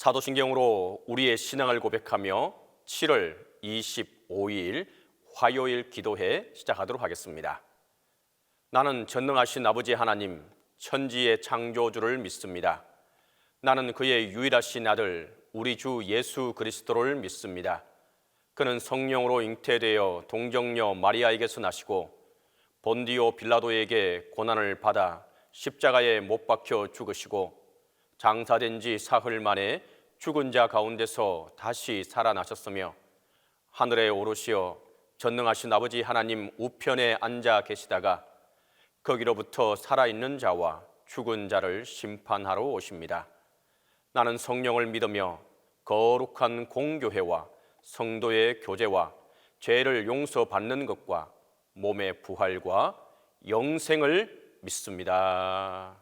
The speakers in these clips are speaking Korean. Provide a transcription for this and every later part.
사도신경으로 우리의 신앙을 고백하며 7월 25일 화요일 기도회 시작하도록 하겠습니다. 나는 전능하신 아버지 하나님, 천지의 창조주를 믿습니다. 나는 그의 유일하신 아들, 우리 주 예수 그리스도를 믿습니다. 그는 성령으로 잉태되어 동정녀 마리아에게서 나시고 본디오 빌라도에게 고난을 받아 십자가에 못 박혀 죽으시고 장사된 지 사흘 만에 죽은 자 가운데서 다시 살아나셨으며 하늘에 오르시어 전능하신 아버지 하나님 우편에 앉아 계시다가 거기로부터 살아있는 자와 죽은 자를 심판하러 오십니다. 나는 성령을 믿으며 거룩한 공교회와 성도의 교제와 죄를 용서받는 것과 몸의 부활과 영생을 믿습니다.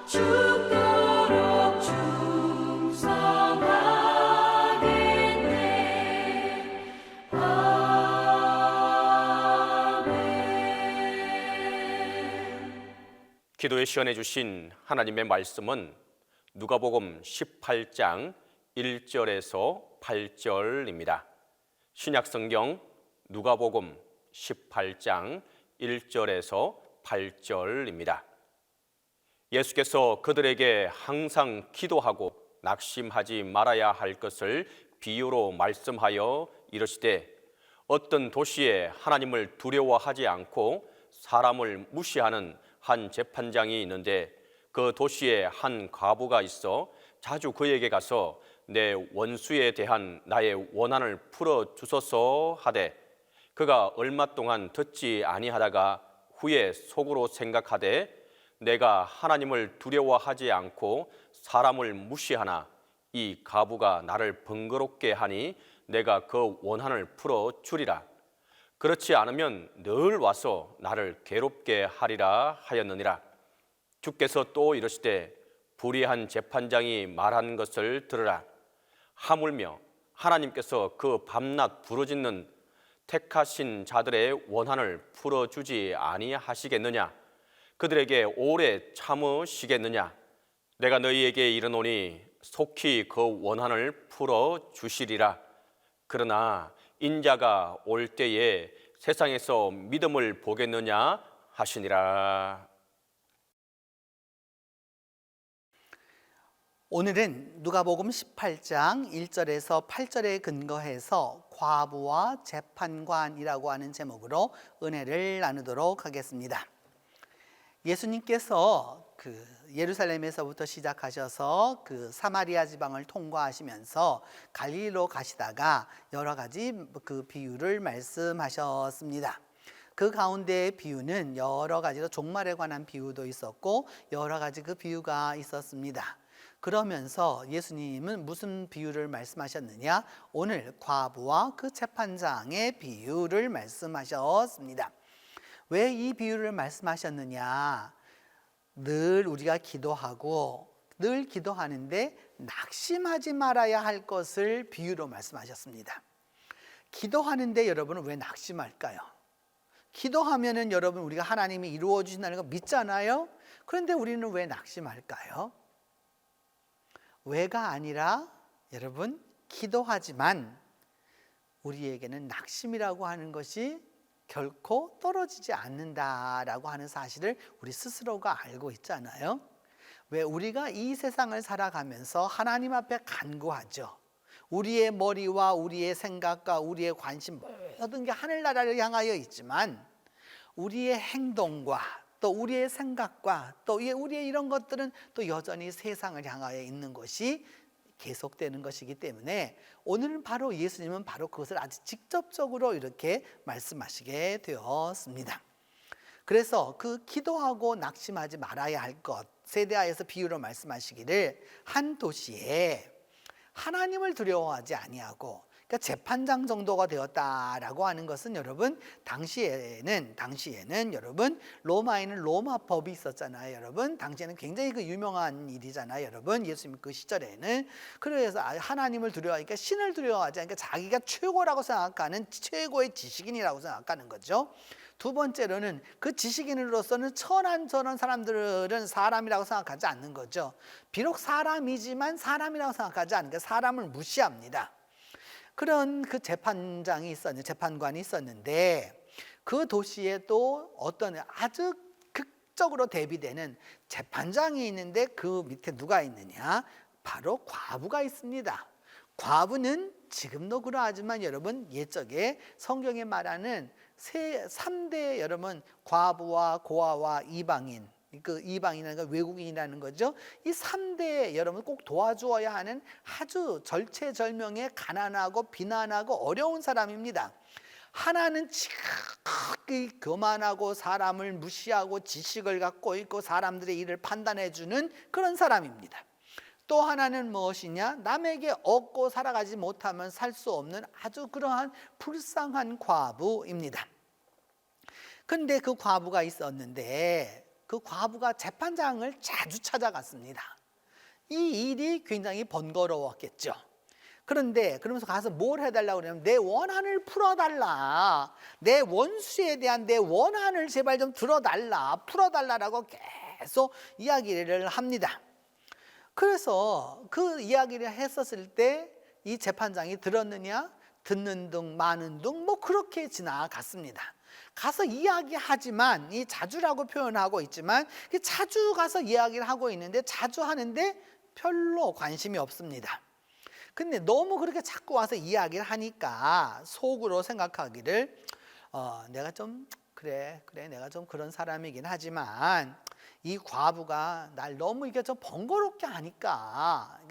죽도록 충성하겠네. 아멘. 기도에 시연해 주신 하나님의 말씀은 누가복음 18장 1절에서 8절입니다. 신약성경 누가복음 18장 1절에서 8절입니다. 예수께서 그들에게 항상 기도하고 낙심하지 말아야 할 것을 비유로 말씀하여 이르시되, 어떤 도시에 하나님을 두려워하지 않고 사람을 무시하는 한 재판장이 있는데, 그 도시에 한 과부가 있어 자주 그에게 가서 내 원수에 대한 나의 원한을 풀어 주소서 하되, 그가 얼마 동안 듣지 아니하다가 후에 속으로 생각하되, 내가 하나님을 두려워하지 않고 사람을 무시하나 이 과부가 나를 번거롭게 하니 내가 그 원한을 풀어 주리라. 그렇지 않으면 늘 와서 나를 괴롭게 하리라 하였느니라. 주께서 또 이르시되, 불의한 재판장이 말한 것을 들으라. 하물며 하나님께서 그 밤낮 부르짖는 택하신 자들의 원한을 풀어주지 아니하시겠느냐? 그들에게 오래 참으시겠느냐? 내가 너희에게 이르노니 속히 그 원한을 풀어주시리라. 그러나 인자가 올 때에 세상에서 믿음을 보겠느냐 하시니라. 오늘은 누가복음 18장 1절에서 8절에 근거해서 과부와 재판관이라고 하는 제목으로 은혜를 나누도록 하겠습니다. 예수님께서 예루살렘에서부터 시작하셔서 사마리아 지방을 통과하시면서 갈릴리로 가시다가 여러 가지 비유를 말씀하셨습니다. 그 가운데 비유는 여러 가지로 종말에 관한 비유도 있었고 여러 가지 그 비유가 있었습니다. 그러면서 예수님은 무슨 비유를 말씀하셨느냐? 오늘 과부와 그 재판장의 비유를 말씀하셨습니다. 왜 이 비유를 말씀하셨느냐? 늘 우리가 기도하고 늘 기도하는데 낙심하지 말아야 할 것을 비유로 말씀하셨습니다. 기도하는데 여러분은 왜 낙심할까요? 기도하면은 여러분 우리가 하나님이 이루어 주신다는 거 믿잖아요. 그런데 우리는 왜 낙심할까요? 왜가 아니라 여러분, 기도하지만 우리에게는 낙심이라고 하는 것이 결코 떨어지지 않는다라고 하는 사실을 우리 스스로가 알고 있잖아요. 왜 우리가 이 세상을 살아가면서 하나님 앞에 간구하죠. 우리의 머리와 우리의 생각과 우리의 관심 모든 게 하늘나라를 향하여 있지만 우리의 행동과 또 우리의 생각과 또 우리의 이런 것들은 또 여전히 세상을 향하여 있는 것이 계속되는 것이기 때문에 오늘은 바로 예수님은 바로 그것을 아주 직접적으로 이렇게 말씀하시게 되었습니다. 그래서 그 기도하고 낙심하지 말아야 할 것에 대하여서 비유로 말씀하시기를, 한 도시에 하나님을 두려워하지 아니하고, 그러니까 재판장 정도가 되었다라고 하는 것은 여러분, 당시에는 여러분 로마에는 로마 법이 있었잖아요. 여러분 당시에는 굉장히 유명한 일이잖아요. 여러분 예수님 그 시절에는. 그래서 하나님을 두려워하니까 신을 두려워하지 않으니까 자기가 최고라고 생각하는 최고의 지식인이라고 생각하는 거죠. 두 번째로는 그 지식인으로서는 천한 저런 사람들은 사람이라고 생각하지 않는 거죠. 비록 사람이지만 사람이라고 생각하지 않으니까 사람을 무시합니다. 그런 그 재판관이 있었는데 그 도시에 또 어떤 아주 극적으로 대비되는 재판장이 있는데 그 밑에 누가 있느냐? 바로 과부가 있습니다. 과부는 지금도 그러하지만 여러분 옛적에 성경에 말하는 3대 여러분 과부와 고아와 이방인, 그 이방인이라는 건 외국인이라는 거죠. 이 3대 여러분 꼭 도와주어야 하는 아주 절체절명의 가난하고 비난하고 어려운 사람입니다. 하나는 지극히 교만하고 사람을 무시하고 지식을 갖고 있고 사람들의 일을 판단해주는 그런 사람입니다. 또 하나는 무엇이냐? 남에게 얻고 살아가지 못하면 살 수 없는 아주 그러한 불쌍한 과부입니다. 근데 그 과부가 있었는데 그 과부가 재판장을 자주 찾아갔습니다. 이 일이 굉장히 번거로웠겠죠. 그런데 그러면서 가서 뭘 해달라고 그러냐면 내 원한을 풀어달라. 내 원수에 대한 내 원한을 제발 좀 들어달라. 풀어달라라고 계속 이야기를 합니다. 그래서 그 이야기를 했었을 때 이 재판장이 들었느냐? 듣는 둥 마는 둥 뭐 그렇게 지나갔습니다. 가서 이야기하지만 이 자주라고 표현하고 있지만 자주 가서 이야기를 하고 있는데 자주 하는데 별로 관심이 없습니다. 근데 너무 그렇게 자꾸 와서 이야기를 하니까 속으로 생각하기를 내가 좀 그래 내가 좀 그런 사람이긴 하지만 이 과부가 날 너무 이게 좀 번거롭게 하니까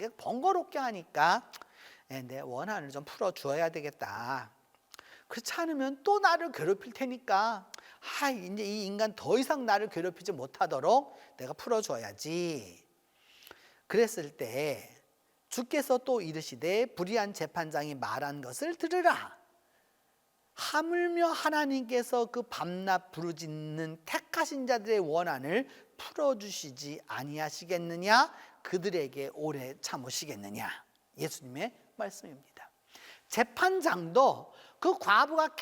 내 원한을 좀 풀어주어야 되겠다. 그렇지 않으면 또 나를 괴롭힐 테니까 이제 이 인간 더 이상 나를 괴롭히지 못하도록 내가 풀어줘야지. 그랬을 때 주께서 또 이르시되 불의한 재판장이 말한 것을 들으라. 하물며 하나님께서 그 밤낮 부르짖는 택하신 자들의 원한을 풀어주시지 아니하시겠느냐? 그들에게 오래 참으시겠느냐? 예수님의 말씀입니다. 재판장도 그 과부가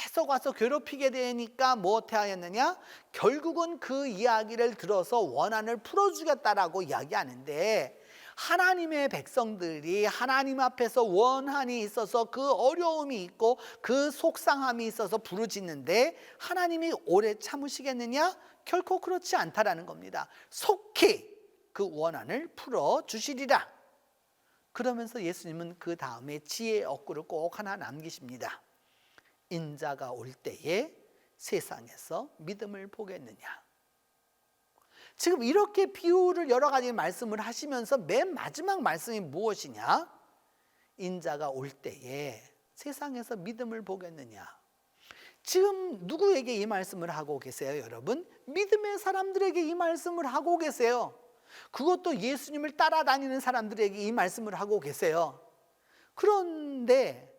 계속 와서 괴롭히게 되니까 뭐 어떻게 하였느냐? 결국은 그 이야기를 들어서 원한을 풀어주겠다라고 이야기하는데 하나님의 백성들이 하나님 앞에서 원한이 있어서 그 어려움이 있고 그 속상함이 있어서 부르짖는데 하나님이 오래 참으시겠느냐? 결코 그렇지 않다라는 겁니다. 속히 그 원한을 풀어주시리라. 그러면서 예수님은 그 다음에 지혜의 어구를 꼭 하나 남기십니다. 인자가 올 때에 세상에서 믿음을 보겠느냐. 지금 이렇게 비유를 여러 가지 말씀을 하시면서 맨 마지막 말씀이 무엇이냐? 인자가 올 때에 세상에서 믿음을 보겠느냐. 지금 누구에게 이 말씀을 하고 계세요, 여러분? 믿음의 사람들에게 이 말씀을 하고 계세요. 그것도 예수님을 따라다니는 사람들에게 이 말씀을 하고 계세요. 그런데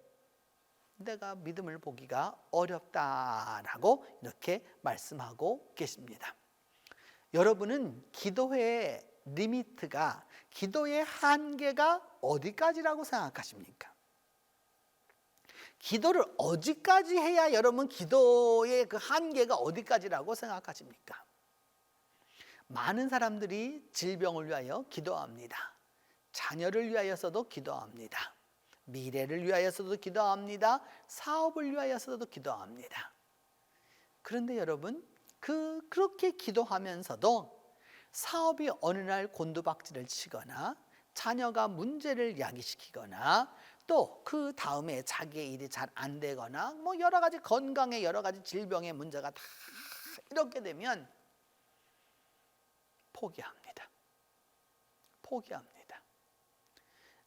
내가 믿음을 보기가 어렵다라고 이렇게 말씀하고 계십니다. 여러분은 기도의 리미트가, 기도의 한계가 어디까지라고 생각하십니까? 기도를 어디까지 해야 여러분 기도의 그 한계가 어디까지라고 생각하십니까? 많은 사람들이 질병을 위하여 기도합니다. 자녀를 위하여서도 기도합니다. 미래를 위하여서도 기도합니다. 사업을 위하여서도 기도합니다. 그런데 여러분, 그렇게 기도하면서도 사업이 어느 날 곤두박질을 치거나 자녀가 문제를 야기시키거나 또 그 다음에 자기의 일이 잘 안 되거나 뭐 여러 가지 건강의 여러 가지 질병의 문제가 다 이렇게 되면 포기합니다.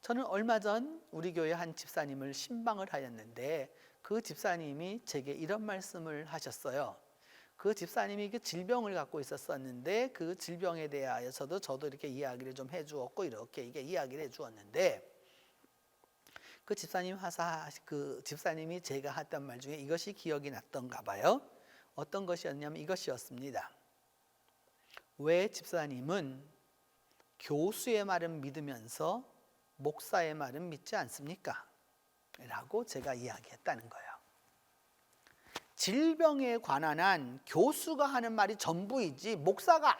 저는 얼마 전 우리 교회 한 집사님을 신방을 하였는데 그 집사님이 제게 이런 말씀을 하셨어요. 그 집사님이 질병을 갖고 있었는데 그 질병에 대하여서도 저도 이렇게 이야기를 좀 해주었고 이렇게 이야기를 해주었는데 그 집사님이 제가 했던 말 중에 이것이 기억이 났던가 봐요. 어떤 것이었냐면 이것이었습니다. 왜 집사님은 교수의 말은 믿으면서 목사의 말은 믿지 않습니까? 라고 제가 이야기했다는 거예요. 질병에 관한 한 교수가 하는 말이 전부이지 목사가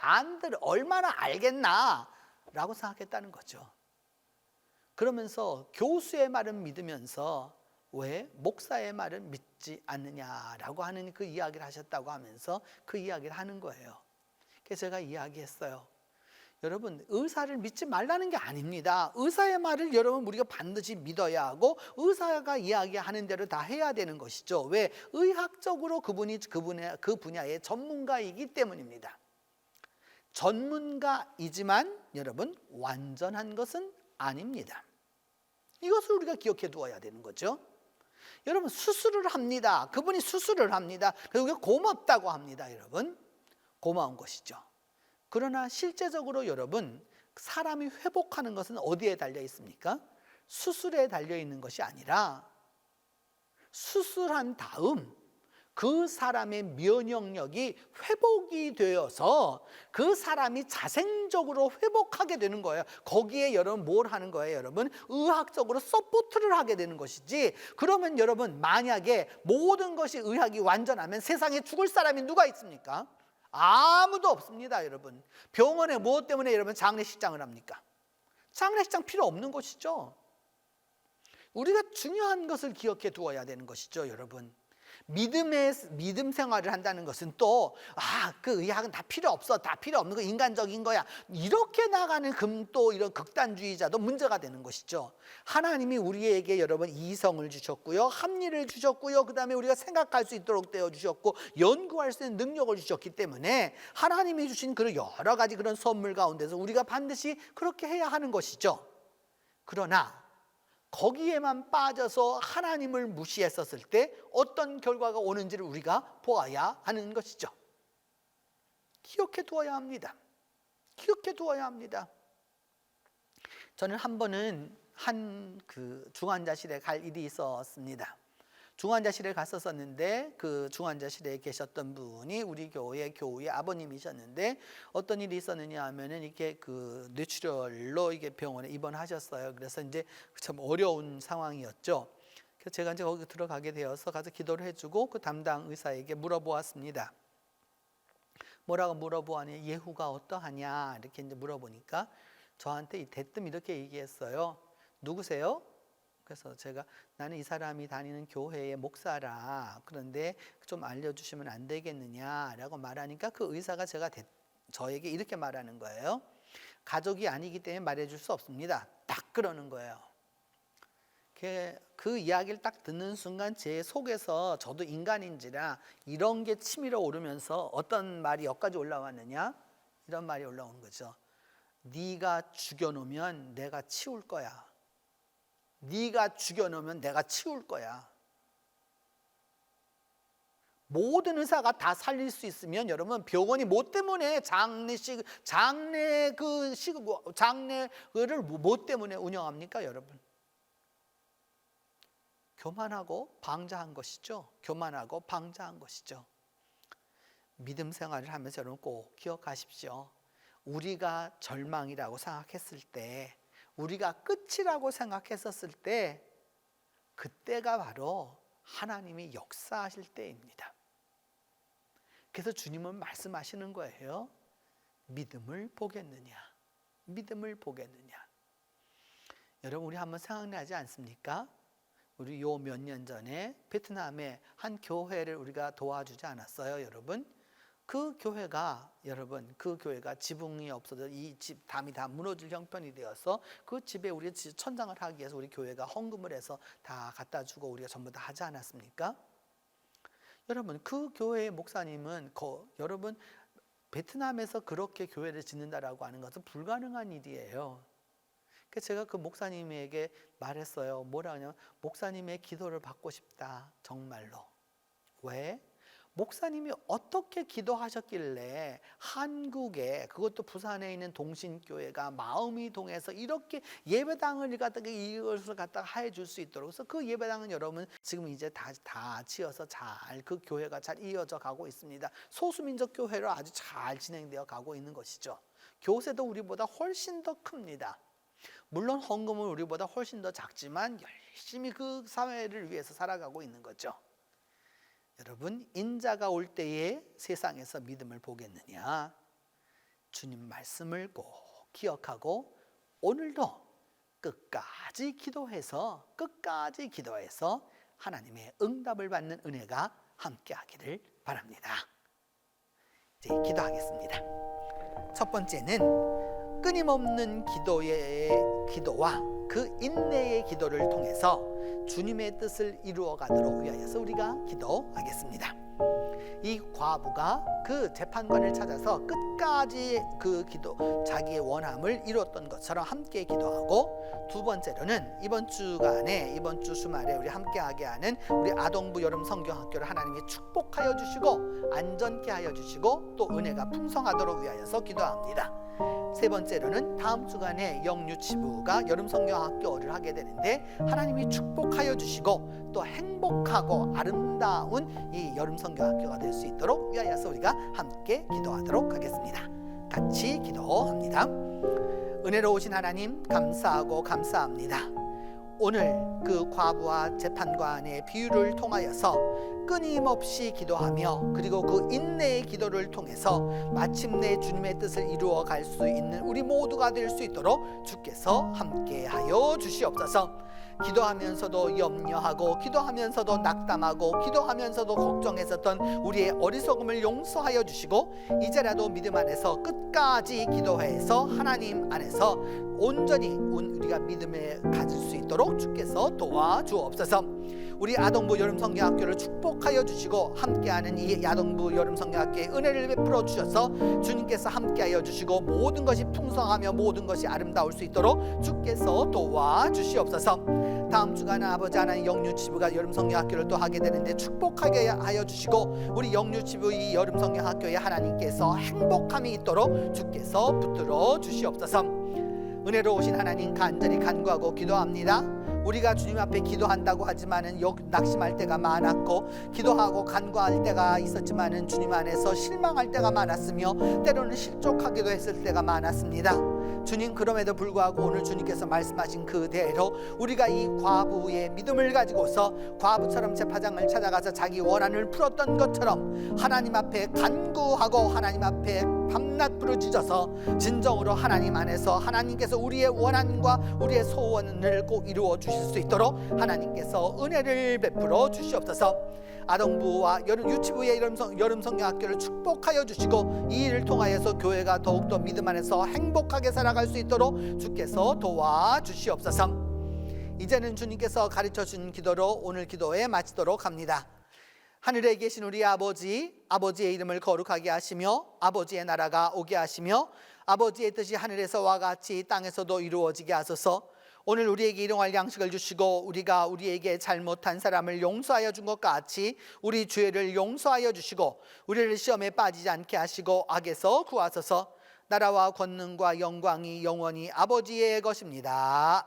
얼마나 알겠나 라고 생각했다는 거죠. 그러면서 교수의 말은 믿으면서 왜 목사의 말은 믿지 않느냐라고 하는 그 이야기를 하셨다고 하면서 그 이야기를 하는 거예요. 그래서 제가 이야기했어요. 여러분, 의사를 믿지 말라는 게 아닙니다. 의사의 말을 여러분 우리가 반드시 믿어야 하고 의사가 이야기하는 대로 다 해야 되는 것이죠. 왜? 의학적으로 그분이 그 분야의 전문가이기 때문입니다. 전문가이지만 여러분 완전한 것은 아닙니다. 이것을 우리가 기억해 두어야 되는 거죠. 여러분 수술을 합니다. 그분이 수술을 합니다. 그리고 고맙다고 합니다. 여러분 고마운 것이죠. 그러나 실제적으로 여러분 사람이 회복하는 것은 어디에 달려 있습니까? 수술에 달려 있는 것이 아니라 수술한 다음 그 사람의 면역력이 회복이 되어서 그 사람이 자생적으로 회복하게 되는 거예요. 거기에 여러분 뭘 하는 거예요, 여러분? 의학적으로 서포트를 하게 되는 것이지. 그러면 여러분, 만약에 모든 것이 의학이 완전하면 세상에 죽을 사람이 누가 있습니까? 아무도 없습니다, 여러분. 병원에 무엇 때문에 여러분 장례식장을 합니까? 장례식장 필요 없는 것이죠. 우리가 중요한 것을 기억해 두어야 되는 것이죠, 여러분. 믿음 생활을 한다는 것은 또 그 의학은 다 필요 없어, 다 필요 없는 거 인간적인 거야, 이렇게 나가는 또 이런 극단주의자도 문제가 되는 것이죠. 하나님이 우리에게 여러분 이성을 주셨고요, 합리를 주셨고요, 그 다음에 우리가 생각할 수 있도록 되어 주셨고 연구할 수 있는 능력을 주셨기 때문에 하나님이 주신 그런 여러 가지 그런 선물 가운데서 우리가 반드시 그렇게 해야 하는 것이죠. 그러나 거기에만 빠져서 하나님을 무시했었을 때 어떤 결과가 오는지를 우리가 보아야 하는 것이죠. 기억해 두어야 합니다. 기억해 두어야 합니다. 저는 한 번은 그 중환자실에 갈 일이 있었습니다. 중환자실에 갔었는데 그 중환자실에 계셨던 분이 우리 교회 아버님이셨는데 어떤 일이 있었느냐 하면은 이렇게 그 뇌출혈로 이게 병원에 입원하셨어요. 그래서 이제 참 어려운 상황이었죠. 그래서 제가 이제 거기 들어가게 되어서 가서 기도를 해주고 그 담당 의사에게 물어보았습니다. 뭐라고 물어보았냐, 예후가 어떠하냐 이렇게 이제 물어보니까 저한테 대뜸 이렇게 얘기했어요. 누구세요? 그래서 제가 나는 이 사람이 다니는 교회의 목사라, 그런데 좀 알려주시면 안 되겠느냐라고 말하니까 그 의사가 저에게 이렇게 말하는 거예요. 가족이 아니기 때문에 말해줄 수 없습니다. 딱 그러는 거예요. 그 이야기를 딱 듣는 순간 제 속에서, 저도 인간인지라 이런 게 치밀어 오르면서 어떤 말이 여기까지 올라왔느냐, 이런 말이 올라오는 거죠. 네가 죽여놓으면 내가 치울 거야. 네가 죽여놓으면 내가 치울 거야. 모든 의사가 다 살릴 수 있으면 여러분 병원이 뭐 때문에 장례를 뭐 때문에 운영합니까, 여러분? 교만하고 방자한 것이죠. 교만하고 방자한 것이죠. 믿음 생활을 하면서 여러분 꼭 기억하십시오. 우리가 절망이라고 생각했을 때, 우리가 끝이라고 생각했었을 때, 그때가 바로 하나님이 역사하실 때입니다. 그래서 주님은 말씀하시는 거예요. 믿음을 보겠느냐, 믿음을 보겠느냐. 여러분, 우리 한번 생각나지 않습니까? 우리 요 몇 년 전에 베트남의 한 교회를 우리가 도와주지 않았어요, 여러분? 그 교회가 지붕이 없어져 이 집 담이 다 무너질 형편이 되어서 그 집에 우리가 천장을 하기 위해서 우리 교회가 헌금을 해서 다 갖다 주고 우리가 전부 다 하지 않았습니까? 여러분, 그 교회의 목사님은 여러분 베트남에서 그렇게 교회를 짓는다라고 하는 것은 불가능한 일이에요. 그래서 제가 그 목사님에게 말했어요. 뭐라 하냐면, 목사님의 기도를 받고 싶다, 정말로. 왜? 목사님이 어떻게 기도하셨길래 한국에, 그것도 부산에 있는 동신교회가 마음이 동해서 이렇게 예배당을 이것을 갖다가 해줄 수 있도록. 그래서 그 예배당은 여러분 지금 이제 다 지어서 그 교회가 잘 이어져 가고 있습니다. 소수민족 교회로 아주 잘 진행되어 가고 있는 것이죠. 교세도 우리보다 훨씬 더 큽니다. 물론 헌금은 우리보다 훨씬 더 작지만 열심히 그 사회를 위해서 살아가고 있는 거죠. 여러분, 인자가 올 때에 세상에서 믿음을 보겠느냐? 주님 말씀을 꼭 기억하고 오늘도 끝까지 기도해서 하나님의 응답을 받는 은혜가 함께하기를 바랍니다. 이제 기도하겠습니다. 첫 번째는 끊임없는 기도와 그 인내의 기도를 통해서 주님의 뜻을 이루어 가도록 위하여서 우리가 기도하겠습니다. 이 과부가 그 재판관을 찾아서 끝까지 자기의 원함을 이뤘던 것처럼 함께 기도하고, 두 번째로는 이번 주 주말에 우리 함께하게 하는 우리 아동부 여름 성경학교를 하나님이 축복하여 주시고 안전케 하여 주시고 또 은혜가 풍성하도록 위하여서 기도합니다. 세 번째로는 다음 주간에 영유치부가 여름 성경학교를 하게 되는데 하나님이 축복하여 주시고 또 행복하고 아름다운 이 여름 성경학교가 될 수 있도록 위하여서 우리가 함께 기도하도록 하겠습니다. 같이 기도합니다. 은혜로우신 하나님 감사하고 감사합니다. 오늘 그 과부와 재판관의 비유를 통하여서 끊임없이 기도하며 그리고 그 인내의 기도를 통해서 마침내 주님의 뜻을 이루어 갈 수 있는 우리 모두가 될 수 있도록 주께서 함께하여 주시옵소서. 기도하면서도 염려하고 기도하면서도 낙담하고 기도하면서도 걱정했었던 우리의 어리석음을 용서하여 주시고 이제라도 믿음 안에서 끝까지 기도해서 하나님 안에서 온전히 우리가 믿음을 가질 수 있도록 주께서 도와주옵소서. 우리 아동부 여름 성경학교를 축복하여 주시고 함께하는 이 아동부 여름 성경학교에 은혜를 베풀어 주셔서 주님께서 함께하여 주시고 모든 것이 풍성하며 모든 것이 아름다울 수 있도록 주께서 도와주시옵소서. 다음 주간은 아버지 하나님 영유치부가 여름 성경학교를 또 하게 되는데 축복하게 하여 주시고 우리 영유치부 이 여름 성경학교에 하나님께서 행복함이 있도록 주께서 붙들어 주시옵소서. 은혜로우신 하나님 간절히 간구하고 기도합니다. 우리가 주님 앞에 기도한다고 하지만은 낙심할 때가 많았고 기도하고 간구할 때가 있었지만은 주님 안에서 실망할 때가 많았으며 때로는 실족하기도 했을 때가 많았습니다. 주님 그럼에도 불구하고 오늘 주님께서 말씀하신 그대로 우리가 이 과부의 믿음을 가지고서 과부처럼 재판장을 찾아가서 자기 원한을 풀었던 것처럼 하나님 앞에 간구하고 하나님 앞에 밤낮 부르짖어서 진정으로 하나님 안에서 하나님께서 우리의 원한과 우리의 소원을 꼭 이루어 주실 수 있도록 하나님께서 은혜를 베풀어 주시옵소서. 아동부와 유치부의 여름 성경학교를 축복하여 주시고 이 일을 통하여서 교회가 더욱더 믿음 안에서 행복하게 살아갈 수 있도록 주께서 도와주시옵소서. 이제는 주님께서 가르쳐 준 기도로 오늘 기도에 마치도록 합니다. 하늘에 계신 우리 아버지, 아버지의 이름을 거룩하게 하시며 아버지의 나라가 오게 하시며 아버지의 뜻이 하늘에서와 같이 땅에서도 이루어지게 하소서. 오늘 우리에게 일용할 양식을 주시고 우리가 우리에게 잘못한 사람을 용서하여 준 것 같이 우리 죄를 용서하여 주시고 우리를 시험에 빠지지 않게 하시고 악에서 구하소서. 나라와 권능과 영광이 영원히 아버지의 것입니다.